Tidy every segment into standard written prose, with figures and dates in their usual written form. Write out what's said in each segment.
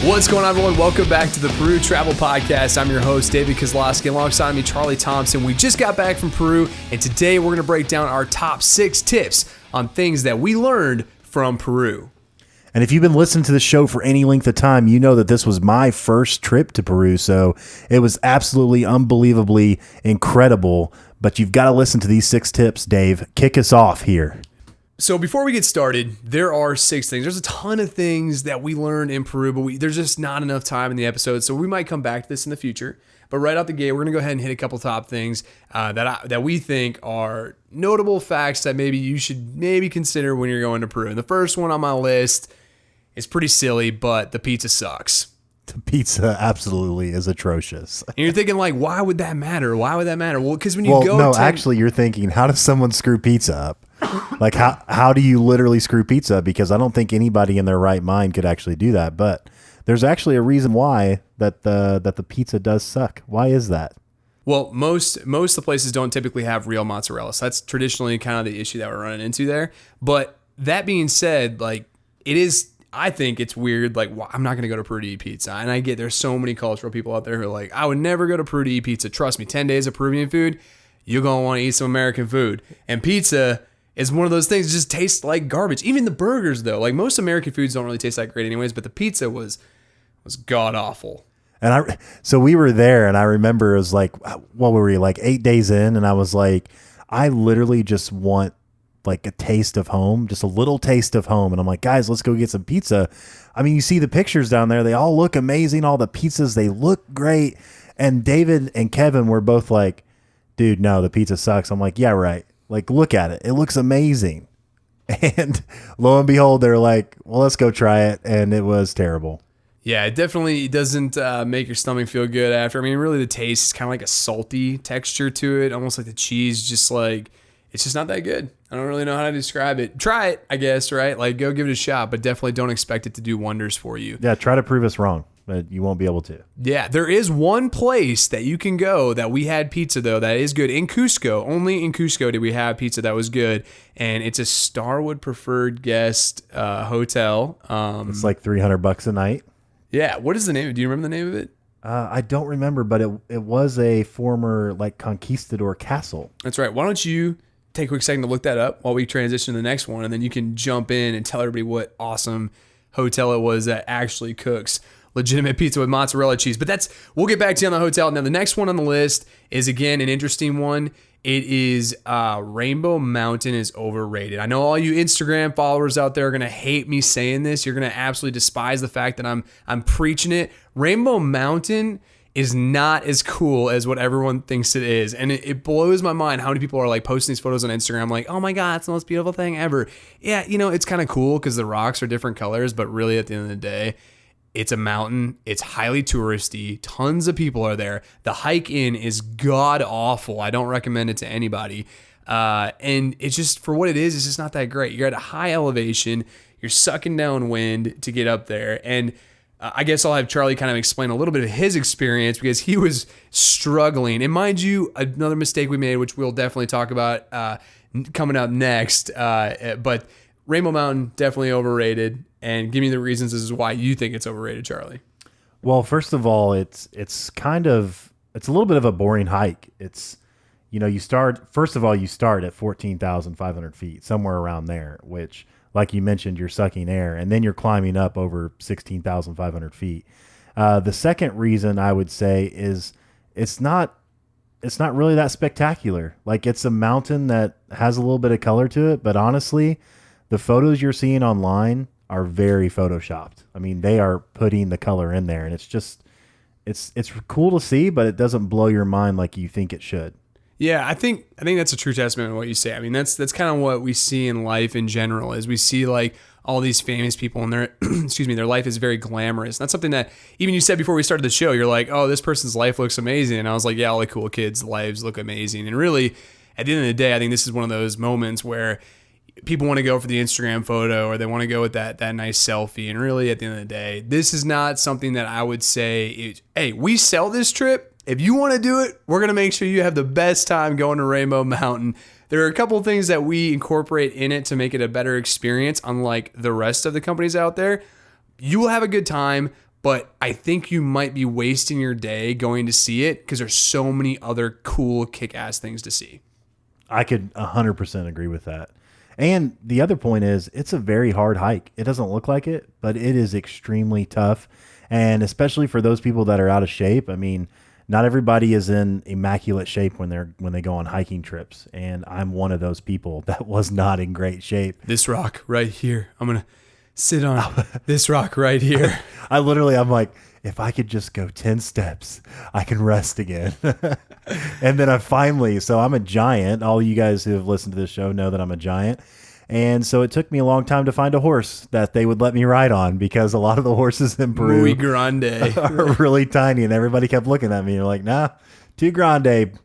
What's going on, everyone? Welcome back to the Peru Travel Podcast. I'm your host, David Kozlowski. Alongside me, Charlie Thompson. We just got back from Peru, and today we're going to break down our top 6 tips on things that we learned from Peru. And if you've been listening to the show for any length of time, you know that this was my first trip to Peru, so it was absolutely unbelievably incredible. But you've got to listen to these 6 tips, Dave. Kick us off here. So before we get started, there are 6 things. There's a ton of things that we learned in Peru, but there's just not enough time in the episode, so we might come back to this in the future. But right out the gate, we're going to go ahead and hit a couple top things that we think are notable facts that maybe you should consider when you're going to Peru. And the first one on my list is pretty silly, but the pizza sucks. The pizza absolutely is atrocious. And you're thinking, like, why would that matter? Why would that matter? Well, because when you go no, actually, you're thinking, how does someone screw pizza up? Like, how do you literally screw pizza up? Because I don't think anybody in their right mind could actually do that. But there's actually a reason why that the pizza does suck. Why is that? Well, most of the places don't typically have real mozzarella. So that's traditionally kind of the issue that we're running into there. But that being said, like, I think it's weird. Like, I'm not going to go to Peru to eat pizza. And I get there's so many cultural people out there who are like, I would never go to Peru to eat pizza. Trust me, 10 days of Peruvian food, you're going to want to eat some American food. And pizza is one of those things that just tastes like garbage. Even the burgers, though. Like, most American foods don't really taste that great anyways, but the pizza was god-awful. And so we were there, and I remember it was like, what were we, like 8 days in? And I was like, I literally just want like a taste of home, just a little taste of home. And I'm like, guys, let's go get some pizza. I mean, you see the pictures down there. They all look amazing. All the pizzas, they look great. And David and Kevin were both like, dude, no, the pizza sucks. I'm like, yeah, right. Like, look at it. It looks amazing. And lo and behold, they're like, well, let's go try it. And it was terrible. Yeah, it definitely doesn't make your stomach feel good after. I mean, really, the taste is kind of like a salty texture to it, almost like the cheese, just like, it's just not that good. I don't really know how to describe it. Try it, I guess, right? Like, go give it a shot, but definitely don't expect it to do wonders for you. Yeah, try to prove us wrong, but you won't be able to. Yeah, there is one place that you can go that we had pizza, though, that is good. In Cusco, only in Cusco did we have pizza that was good, and it's a Starwood Preferred Guest hotel. It's like $300 a night. Yeah, what is the name? Do you remember the name of it? I don't remember, but it was a former like conquistador castle. That's right. Why don't you take a quick second to look that up while we transition to the next one, and then you can jump in and tell everybody what awesome hotel it was that actually cooks legitimate pizza with mozzarella cheese. But we'll get back to you on the hotel. Now, the next one on the list is, again, an interesting one. It is Rainbow Mountain is overrated. I know all you Instagram followers out there are going to hate me saying this. You're going to absolutely despise the fact that I'm preaching it. Rainbow Mountain is not as cool as what everyone thinks it is. And it blows my mind how many people are like posting these photos on Instagram like, oh my God, it's the most beautiful thing ever. Yeah, it's kind of cool because the rocks are different colors, but really at the end of the day, it's a mountain. It's highly touristy. Tons of people are there. The hike in is god awful. I don't recommend it to anybody. And it's just, for what it is, it's just not that great. You're at a high elevation. You're sucking down wind to get up there. And I guess I'll have Charlie kind of explain a little bit of his experience because he was struggling. And mind you, another mistake we made, which we'll definitely talk about coming up next. But Rainbow Mountain, definitely overrated. And give me the reasons as to why you think it's overrated, Charlie. Well, first of all, it's a little bit of a boring hike. It's, you start at 14,500 feet, somewhere around there, which, like you mentioned, you're sucking air, and then you're climbing up over 16,500 feet. The second reason I would say is it's not really that spectacular. Like, it's a mountain that has a little bit of color to it, but honestly, the photos you're seeing online are very photoshopped. I mean, they are putting the color in there, and it's just, it's cool to see, but it doesn't blow your mind like you think it should. Yeah, I think that's a true testament of what you say. I mean, that's kind of what we see in life in general, is we see like all these famous people and their their life is very glamorous. And that's something that even you said before we started the show. You're like, oh, this person's life looks amazing. And I was like, yeah, all the cool kids' lives look amazing. And really, at the end of the day, I think this is one of those moments where people want to go for the Instagram photo, or they want to go with that nice selfie. And really, at the end of the day, this is not something that I would say, hey, we sell this trip. If you want to do it, we're going to make sure you have the best time going to Rainbow Mountain. There are a couple of things that we incorporate in it to make it a better experience, unlike the rest of the companies out there. You will have a good time, but I think you might be wasting your day going to see it because there's so many other cool, kick-ass things to see. I could 100% agree with that. And the other point is, it's a very hard hike. It doesn't look like it, but it is extremely tough. And especially for those people that are out of shape. I mean, not everybody is in immaculate shape when they go on hiking trips. And I'm one of those people that was not in great shape. This rock right here. I'm going to sit on this rock right here. I'm like, if I could just go 10 steps, I can rest again. And then so I'm a giant. All you guys who have listened to this show know that I'm a giant. And so it took me a long time to find a horse that they would let me ride on, because a lot of the horses in Peru Muy grande. are really tiny, and everybody kept looking at me and like, nah, too grande.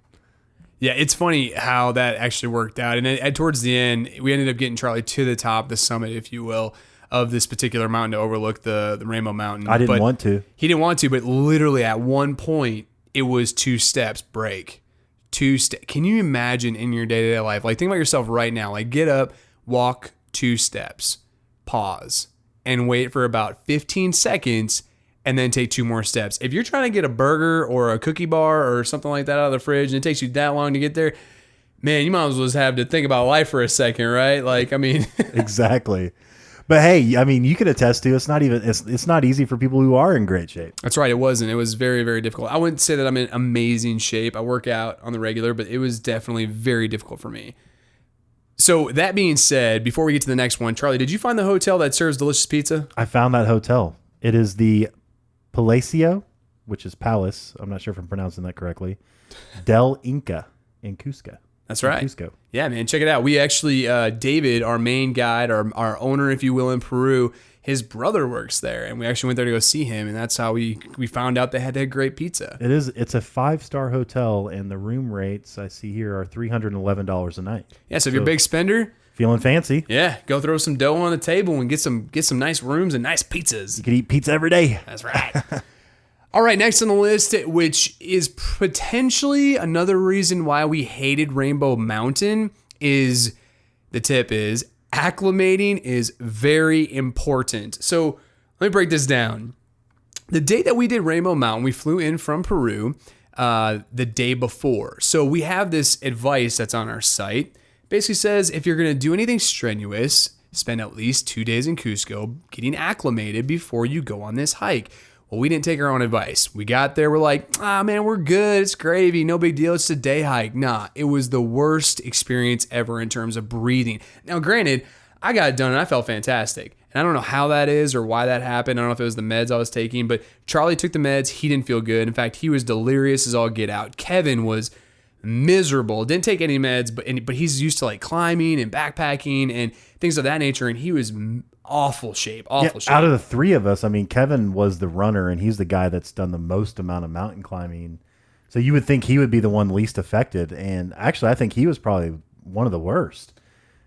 Yeah, it's funny how that actually worked out. And towards the end, we ended up getting Charlie to the top, the summit, if you will, of this particular mountain to overlook the Rainbow Mountain. I didn't want to. He didn't want to, but literally at one point, it was 2 steps break. 2 steps. Can you imagine in your day-to-day life? Like, think about yourself right now. Like, get up, walk 2 steps, pause, and wait for about 15 seconds, and then take 2 more steps. If you're trying to get a burger or a cookie bar or something like that out of the fridge, and it takes you that long to get there, man, you might as well just have to think about life for a second, right? Like, I mean... Exactly. But hey, I mean, you can attest to it's not easy for people who are in great shape. That's right. It wasn't. It was very, very difficult. I wouldn't say that I'm in amazing shape. I work out on the regular, but it was definitely very difficult for me. So that being said, before we get to the next one, Charlie, did you find the hotel that serves delicious pizza? I found that hotel. It is the Palacio, which is Palace. I'm not sure if I'm pronouncing that correctly. Del Inca in Cusco. That's right. Cusco. Yeah, man. Check it out. We actually, David, our main guide, our owner, if you will, in Peru, his brother works there. And we actually went there to go see him. And that's how we found out they had great pizza. It's a 5-star hotel. And the room rates I see here are $311 a night. Yeah. So if you're a big spender, feeling fancy. Yeah. Go throw some dough on the table and get some nice rooms and nice pizzas. You could eat pizza every day. That's right. All right, next on the list, which is potentially another reason why we hated Rainbow Mountain, is acclimating is very important. So let me break this down. The day that we did Rainbow Mountain, we flew in from Peru the day before. So we have this advice that's on our site. Basically says if you're going to do anything strenuous, spend at least 2 days in Cusco getting acclimated before you go on this hike. Well, we didn't take our own advice. We got there, we're like, man, we're good. It's gravy. No big deal. It's a day hike. Nah, it was the worst experience ever in terms of breathing. Now, granted, I got it done and I felt fantastic. And I don't know how that is or why that happened. I don't know if it was the meds I was taking, but Charlie took the meds. He didn't feel good. In fact, he was delirious as all get out. Kevin was miserable. Didn't take any meds, but he's used to like climbing and backpacking and things of that nature. And he was awful shape. Out of the 3 of us, I mean, Kevin was the runner, and he's the guy that's done the most amount of mountain climbing. So you would think he would be the one least affected. And actually, I think he was probably one of the worst.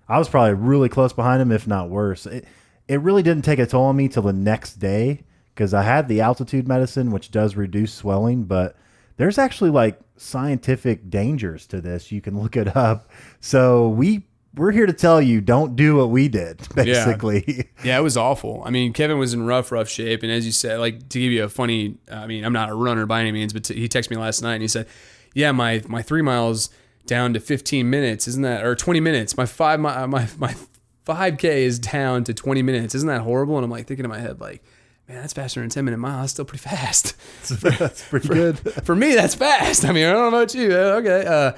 I was probably really close behind him, if not worse. It really didn't take a toll on me till the next day, because I had the altitude medicine, which does reduce swelling, but there's actually like scientific dangers to this. You can look it up. So we're here to tell you, don't do what we did, basically. Yeah, it was awful. I mean, Kevin was in rough shape. And as you said, like, to give you a funny, I mean, I'm not a runner by any means, but he texted me last night and he said, yeah, my 3 miles down to 15 minutes, isn't that, or 20 minutes. My 5K is down to 20 minutes. Isn't that horrible? And I'm like thinking in my head, like, man, that's faster than a 10-minute mile. That's still pretty fast. That's pretty good. For me, that's fast. I mean, I don't know about you. Okay.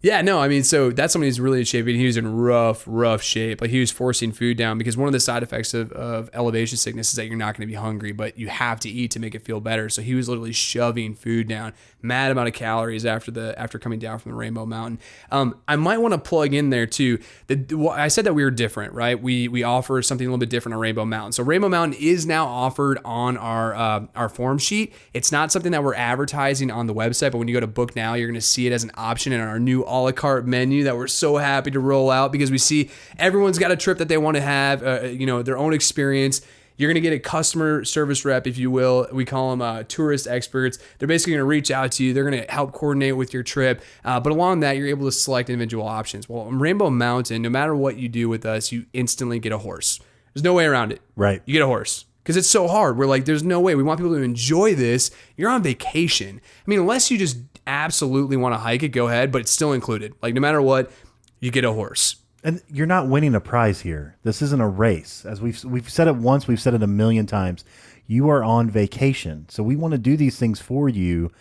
Yeah, no, I mean, so that's somebody who's really in shape, and he was in rough shape. Like, he was forcing food down, because one of the side effects of elevation sickness is that you're not going to be hungry, but you have to eat to make it feel better. So he was literally shoving food down, mad amount of calories after coming down from the Rainbow Mountain. I might want to plug in there too. I said that we were different, right? We offer something a little bit different on Rainbow Mountain. So Rainbow Mountain is now offered on our form sheet. It's not something that we're advertising on the website, but when you go to book now, you're going to see it as an option in our new a la carte menu that we're so happy to roll out, because we see everyone's got a trip that they want to have, their own experience. You're going to get a customer service rep, if you will. We call them tourist experts. They're basically going to reach out to you. They're going to help coordinate with your trip. But along that, you're able to select individual options. Well, on Rainbow Mountain, no matter what you do with us, you instantly get a horse. There's no way around it. Right. You get a horse. because it's so hard. We're like, there's no way. We want people to enjoy this. You're on vacation. I mean, unless you just absolutely want to hike it, go ahead, but it's still included. Like no matter what, you get a horse. And you're not winning a prize here. This isn't a race. As we've said it once, we've said it a million times. You are on vacation. So we want to do these things for you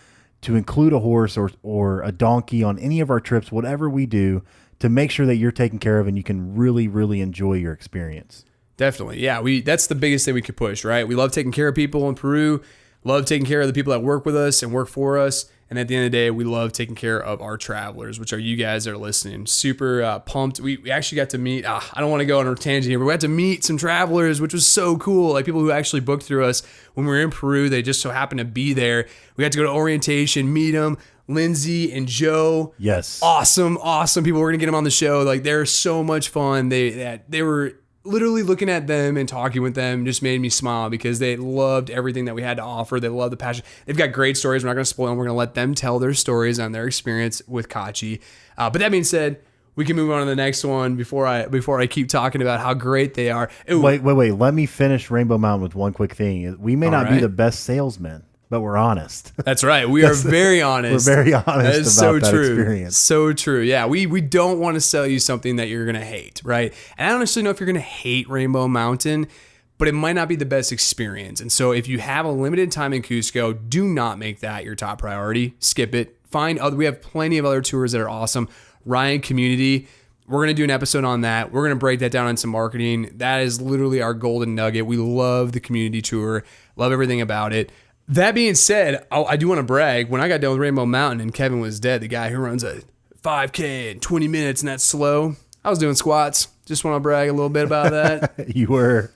to include a horse or a donkey on any of our trips, whatever we do, to make sure that you're taken care of and you can really, really enjoy your experience. Definitely. Yeah, that's the biggest thing we could push, right? We love taking care of people in Peru, love taking care of the people that work with us and work for us. And at the end of the day, we love taking care of our travelers, which are you guys that are listening. Super pumped. We actually got to meet, I don't want to go on a tangent here, but we got to meet some travelers, which was so cool. Like people who actually booked through us when we were in Peru, they just so happened to be there. We got to go to orientation, meet them. Lindsay and Joe. Yes. Awesome people. We're going to get them on the show. Like they're so much fun. They were literally looking at them and talking with them just made me smile because they loved everything that we had to offer. They love the passion. They've got great stories. We're not going to spoil them. We're going to let them tell their stories on their experience with Kachi. But that being said, we can move on to the next one before I keep talking about how great they are. Wait. Let me finish Rainbow Mountain with one quick thing. We may not be the best salesmen, but we're honest. That's right. We are very honest. We're very honest that is about so that true. experience. So true. Yeah, we don't want to sell you something that you're going to hate, right? And I don't necessarily know if you're going to hate Rainbow Mountain, but it might not be the best experience. And so if you have a limited time in Cusco, do not make that your top priority. Skip it. We have plenty of other tours that are awesome. Ryan Community, we're going to do an episode on that. We're going to break that down into marketing. That is literally our golden nugget. We love the community tour. Love everything about it. That being said, I do want to brag. When I got done with Rainbow Mountain and Kevin was dead, the guy who runs a 5K in 20 minutes and that's slow, I was doing squats. Just want to brag a little bit about that. You were.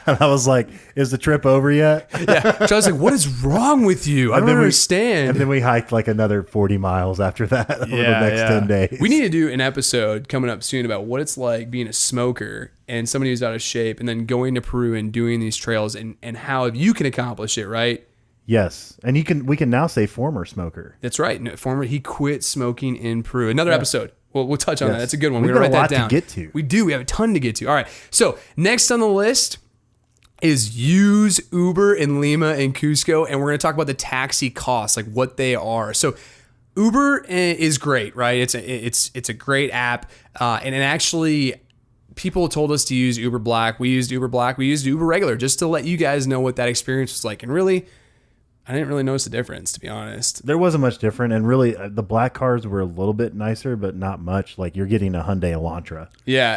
And I was like, is the trip over yet? Yeah. So I was like, what is wrong with you? I don't understand. And then we hiked like another 40 miles after that over the next 10 days. We need to do an episode coming up soon about what it's like being a smoker and somebody who's out of shape and then going to Peru and doing these trails and how you can accomplish it, right? Yes. And we can now say former smoker. That's right. He quit smoking in Peru. Another episode. We'll touch on that. That's a good one. We're going to write that down. To get to. We do. We have a ton to get to. All right. So next on the list is use Uber in Lima and Cusco, and we're going to talk about the taxi costs, like what they are. So Uber is great, right? It's a great app, and it actually people told us to use Uber Black. We used Uber Black. We used Uber Regular just to let you guys know what that experience was like. And really, I didn't really notice the difference, to be honest. There wasn't much different, and really, the black cars were a little bit nicer, but not much. Like you're getting a Hyundai Elantra,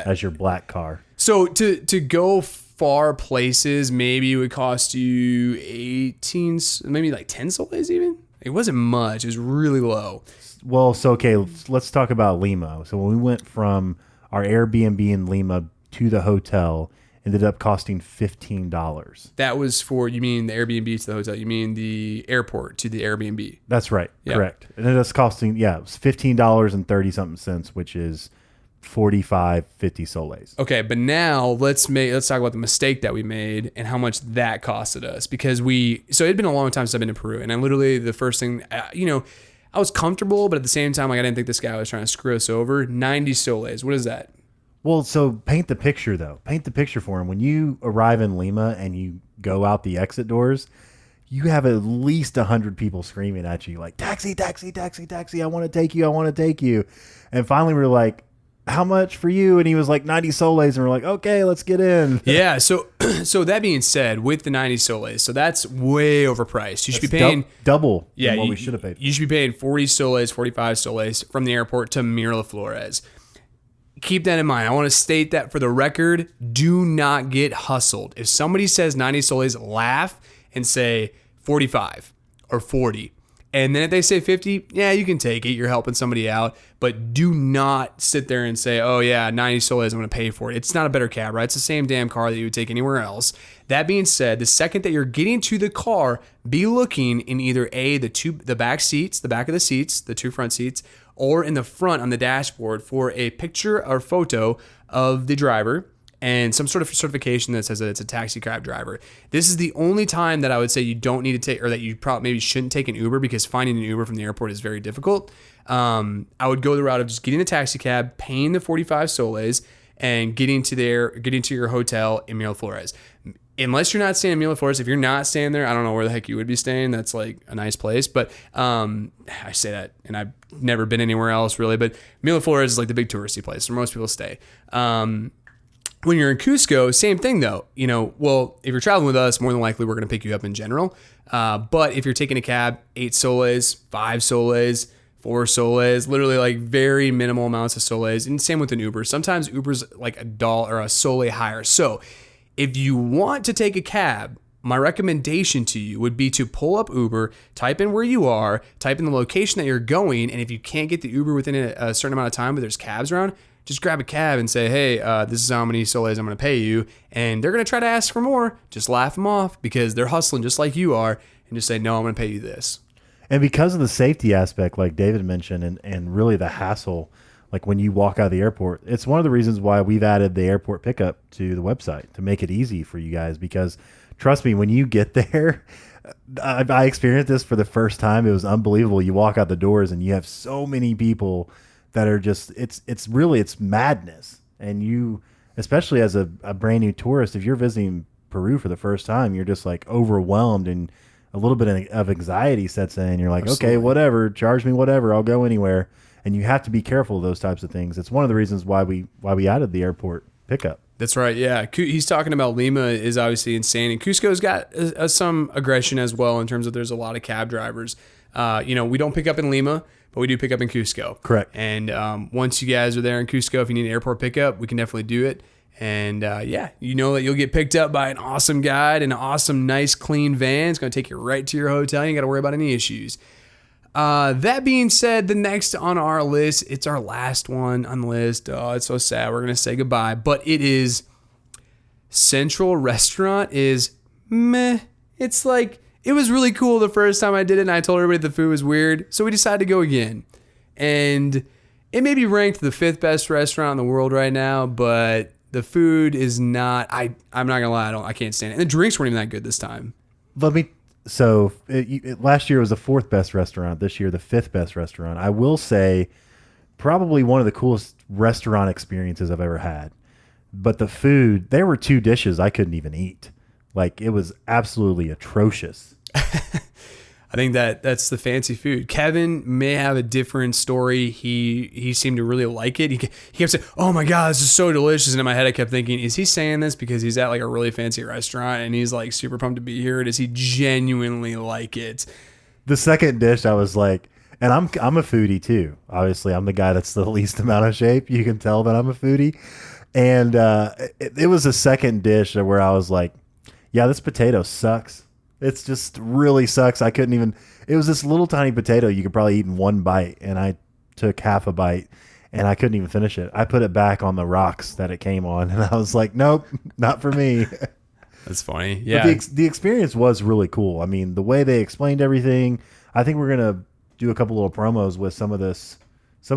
as your black car. So to go far places, maybe it would cost you 18, maybe like 10 soles even. It wasn't much. It was really low. Well, so okay, let's talk about Lima. So when we went from our Airbnb in Lima to the hotel, ended up costing $15. That was for, you mean the Airbnb to the hotel? You mean the airport to the Airbnb? That's right. Yep. Correct. And it was costing, it was $15.30 something cents, which is 50 soles. Okay, but now let's talk about the mistake that we made and how much that costed us, because so it'd been a long time since I've been to Peru, and I literally, the first thing, I was comfortable, but at the same time, like I didn't think this guy was trying to screw us over. 90 soles. What is that? Well, so paint the picture though. Paint the picture for him. When you arrive in Lima and you go out the exit doors, you have at least 100 people screaming at you like, taxi, taxi, taxi, taxi. I want to take you. I want to take you. And finally we're like, how much for you? And he was like 90 soles, and we're like, okay, let's get in. Yeah. So that being said, with the 90 soles, so that's way overpriced. You should be paying double what we should have paid. You should be paying 40 soles, 45 soles from the airport to Miraflores. Keep that in mind. I want to state that for the record, do not get hustled. If somebody says 90 soles, laugh and say 45 or 40. And then if they say 50, yeah, you can take it. You're helping somebody out. But do not sit there and say, oh, yeah, 90 soles, I'm going to pay for it. It's not a better cab, right? It's the same damn car that you would take anywhere else. That being said, the second that you're getting to the car, be looking in either the back seats, the back of the seats, the two front seats, or in the front on the dashboard for a picture or photo of the driver and some sort of certification that says that it's a taxi cab driver. This is the only time that I would say you don't need to take, or that you probably maybe shouldn't take an Uber, because finding an Uber from the airport is very difficult. I would go the route of just getting a taxi cab, paying the 45 soles, and getting to your hotel in Miraflores. Unless you're not staying in Miraflores, if you're not staying there, I don't know where the heck you would be staying. That's like a nice place. But I say that, and I've never been anywhere else really. But Miraflores is like the big touristy place where most people stay. When you're in Cusco, same thing though. Well, if you're traveling with us, more than likely we're going to pick you up in general. But if you're taking a cab, 8 soles, 5 soles, 4 soles, literally like very minimal amounts of soles. And same with an Uber. Sometimes Uber's like $1 or a sole higher. So if you want to take a cab, my recommendation to you would be to pull up Uber, type in where you are, type in the location that you're going, and if you can't get the Uber within a certain amount of time, but there's cabs around, just grab a cab and say, hey, this is how many soles I'm going to pay you, and they're going to try to ask for more. Just laugh them off because they're hustling just like you are, and just say, no, I'm going to pay you this. And because of the safety aspect, like David mentioned, and really the hassle, like when you walk out of the airport, it's one of the reasons why we've added the airport pickup to the website to make it easy for you guys. Because trust me, when you get there, I experienced this for the first time. It was unbelievable. You walk out the doors and you have so many people that are just, it's madness. And you, especially as a brand new tourist, if you're visiting Peru for the first time, you're just like overwhelmed and a little bit of anxiety sets in. You're like, Absolutely. Okay, whatever, charge me whatever, I'll go anywhere. And you have to be careful of those types of things. It's one of the reasons why we added the airport pickup. That's right. Yeah. He's talking about Lima is obviously insane. And Cusco's got some aggression as well in terms of there's a lot of cab drivers. We don't pick up in Lima, but we do pick up in Cusco. Correct. And once you guys are there in Cusco, if you need an airport pickup, we can definitely do it. And you know that you'll get picked up by an awesome guide in an awesome, nice, clean van. It's going to take you right to your hotel. You ain't got to worry about any issues. That being said, the next on our list, it's our last one on the list. Oh, it's so sad. We're going to say goodbye, but it is Central Restaurant is meh. It's like, it was really cool the first time I did it and I told everybody the food was weird. So we decided to go again, and it may be ranked the 5th best restaurant in the world right now, but the food is not, I'm not going to lie. I can't stand it. And the drinks weren't even that good this time. So last year was the 4th best restaurant. This year, the 5th best restaurant. I will say probably one of the coolest restaurant experiences I've ever had. But the food, there were 2 dishes I couldn't even eat. Like, it was absolutely atrocious. I think that's the fancy food. Kevin may have a different story. He seemed to really like it. He kept saying, oh my God, this is so delicious. And in my head, I kept thinking, is he saying this because he's at like a really fancy restaurant and he's like super pumped to be here? Or does he genuinely like it? The second dish, I was like, and I'm a foodie too. Obviously, I'm the guy that's the least amount of shape. You can tell that I'm a foodie. And it was a second dish where I was like, yeah, this potato sucks. It's just really sucks. I couldn't even, it was this little tiny potato you could probably eat in one bite. And I took half a bite and I couldn't even finish it. I put it back on the rocks that it came on. And I was like, nope, not for me. That's funny. Yeah. But the experience was really cool. I mean, the way they explained everything, I think we're going to do a couple little promos with some of this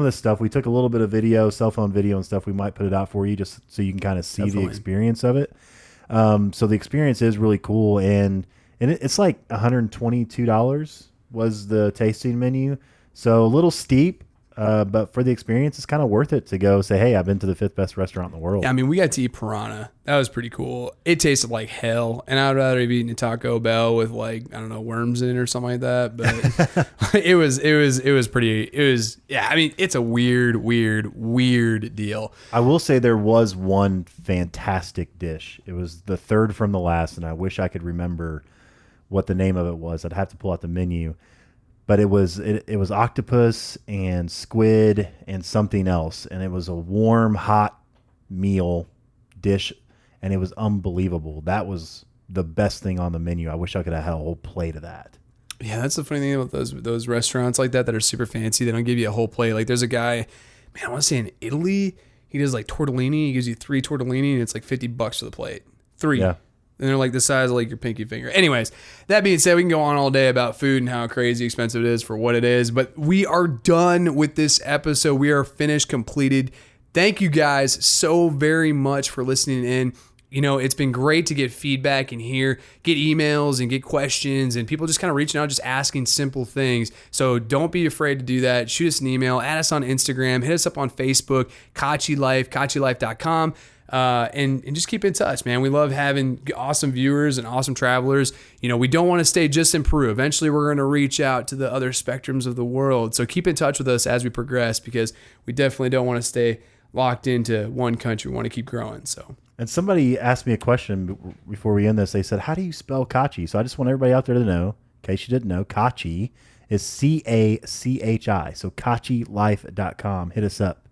stuff. We took a little bit of video, cell phone video and stuff. We might put it out for you just so you can kind of see Definitely. The experience of it. So the experience is really cool. And it's like $122 was the tasting menu. So a little steep, but for the experience, it's kind of worth it to go say, hey, I've been to the 5th best restaurant in the world. Yeah, I mean, we got to eat piranha. That was pretty cool. It tasted like hell. And I'd rather be eating a Taco Bell with like, I don't know, worms in it or something like that. But it was I mean, it's a weird deal. I will say there was one fantastic dish. It was the 3rd from the last, and I wish I could remember what the name of it was. I'd have to pull out the menu, but it was octopus and squid and something else, and it was a warm, hot meal dish, and it was unbelievable. That was the best thing on the menu. I wish I could have had a whole plate of that. Yeah, that's the funny thing about those restaurants like that are super fancy. They don't give you a whole plate. Like there's a guy, man, I want to say in Italy, he does like tortellini. He gives you 3 tortellini, and it's like $50 for the plate. 3. Yeah. And they're like the size of like your pinky finger. Anyways, that being said, we can go on all day about food and how crazy expensive it is for what it is. But we are done with this episode. We are finished, completed. Thank you guys so very much for listening in. It's been great to get feedback and get emails and get questions and people just kind of reaching out, just asking simple things. So don't be afraid to do that. Shoot us an email, add us on Instagram, hit us up on Facebook, Kachi Life, kachilife.com. And just keep in touch, man. We love having awesome viewers and awesome travelers. We don't want to stay just in Peru. Eventually, we're going to reach out to the other spectrums of the world. So keep in touch with us as we progress, because we definitely don't want to stay locked into one country. We want to keep growing. And somebody asked me a question before we end this. They said, how do you spell Kachi? So I just want everybody out there to know, in case you didn't know, Kachi is C-A-C-H-I. So kachilife.com. Hit us up.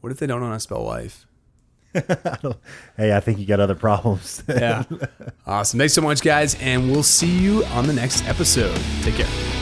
What if they don't know how to spell life? Hey, I think you got other problems. Yeah. Awesome. Thanks so much, guys. And we'll see you on the next episode. Take care.